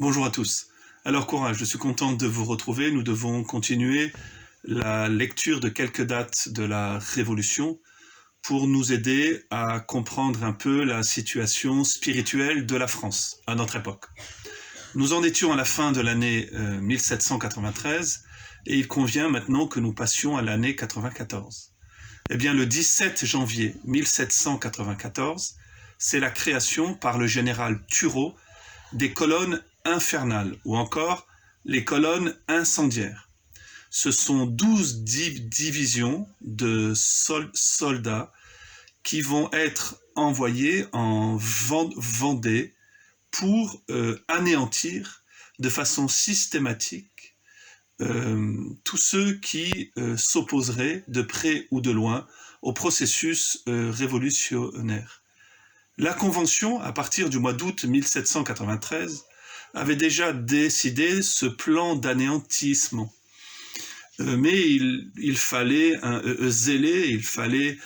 Bonjour à tous. Alors courage, je suis contente de vous retrouver. Nous devons continuer la lecture de quelques dates de la Révolution pour nous aider à comprendre un peu la situation spirituelle de la France à notre époque. Nous en étions à la fin de l'année 1793 et il convient maintenant que nous passions à l'année 94. Eh bien, le 17 janvier 1794, c'est la création par le général Turreau des colonnes infernales ou encore les colonnes incendiaires. Ce sont 12 divisions de soldats qui vont être envoyés en Vendée pour anéantir de façon systématique tous ceux qui s'opposeraient de près ou de loin au processus révolutionnaire. La Convention, à partir du mois d'août 1793, avait déjà décidé ce plan d'anéantissement. Mais il fallait un zélé, il fallait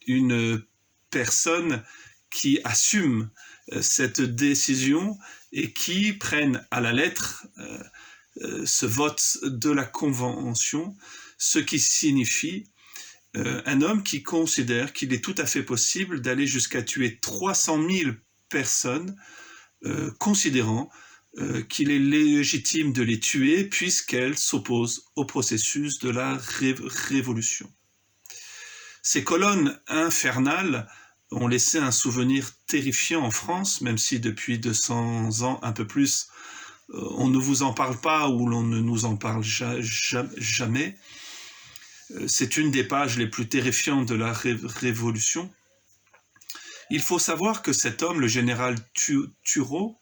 une personne qui assume cette décision et qui prenne à la lettre ce vote de la Convention, ce qui signifie un homme qui considère qu'il est tout à fait possible d'aller jusqu'à tuer 300 000 personnes, considérant qu'il est légitime de les tuer puisqu'elles s'opposent au processus de la révolution. Ces colonnes infernales ont laissé un souvenir terrifiant en France, même si depuis 200 ans, un peu plus, on ne vous en parle pas ou l'on ne nous en parle jamais. C'est une des pages les plus terrifiantes de la Révolution. Il faut savoir que cet homme, le général Turreau,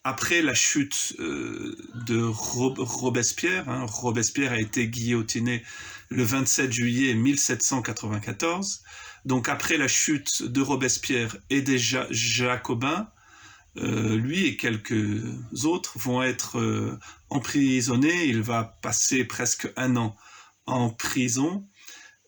après la chute de Robespierre, Robespierre a été guillotiné le 27 juillet 1794, donc après la chute de Robespierre et des Jacobins, lui et quelques autres vont être emprisonnés. Il va passer presque 1 an en prison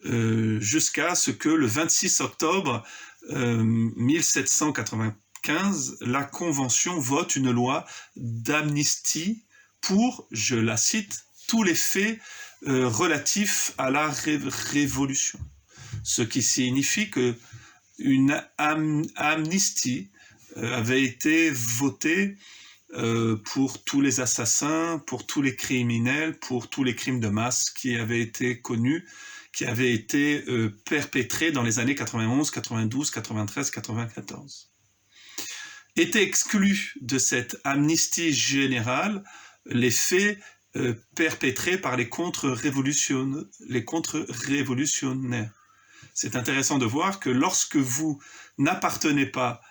jusqu'à ce que le 26 octobre 1795, la Convention vote une loi d'amnistie pour, je la cite, tous les faits relatifs à la Révolution. Ce qui signifie qu'une amnistie avait été votée pour tous les assassins, pour tous les criminels, pour tous les crimes de masse qui avaient été connus, qui avaient été perpétrés dans les années 91, 92, 93, 94. Étaient exclus de cette amnistie générale les faits perpétrés par les contre-révolutionnaires. C'est intéressant de voir que lorsque vous n'appartenez pas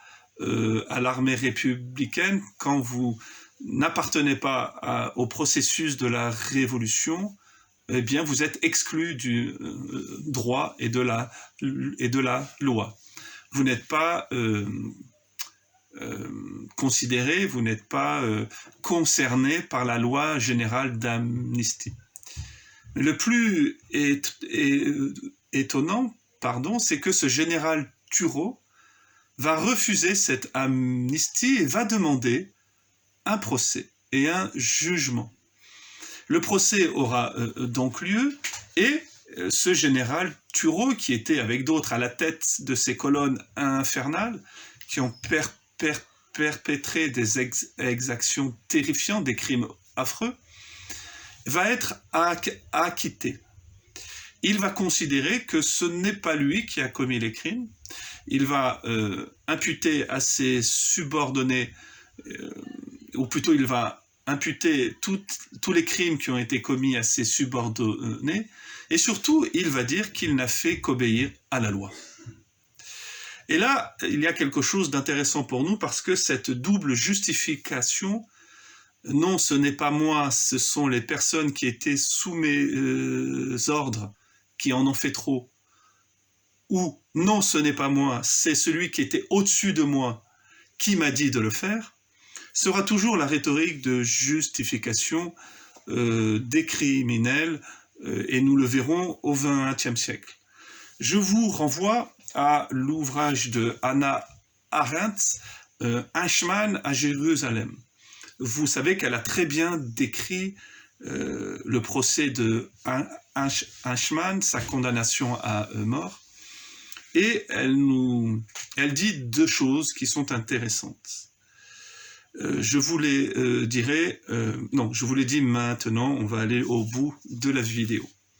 à l'armée républicaine, quand vous n'appartenez pas au processus de la révolution, eh bien vous êtes exclu du droit et de la loi. Vous n'êtes pas considéré, vous n'êtes pas concerné par la loi générale d'amnistie. Le plus étonnant, c'est que ce général Turreau va refuser cette amnistie et va demander un procès et un jugement. Le procès aura donc lieu et ce général Turreau, qui était avec d'autres à la tête de ces colonnes infernales, qui ont perpétré des exactions terrifiantes, des crimes affreux, va être acquitté. Il va considérer que ce n'est pas lui qui a commis les crimes. Il va imputer à ses subordonnés, ou plutôt il va imputer tous les crimes qui ont été commis à ses subordonnés, et surtout, il va dire qu'il n'a fait qu'obéir à la loi. Et là, il y a quelque chose d'intéressant pour nous, parce que cette double justification, non, ce n'est pas moi, ce sont les personnes qui étaient sous mes ordres, qui en ont fait trop, ou non, ce n'est pas moi, c'est celui qui était au-dessus de moi qui m'a dit de le faire, sera toujours la rhétorique de justification des criminels, et nous le verrons au XXe siècle. Je vous renvoie à l'ouvrage de Hannah Arendt, Eichmann à Jérusalem. Vous savez qu'elle a très bien décrit le procès de Eichmann, sa condamnation à mort, et elle dit deux choses qui sont intéressantes. Je vous les dirai, non, je vous les dis maintenant, on va aller au bout de la vidéo.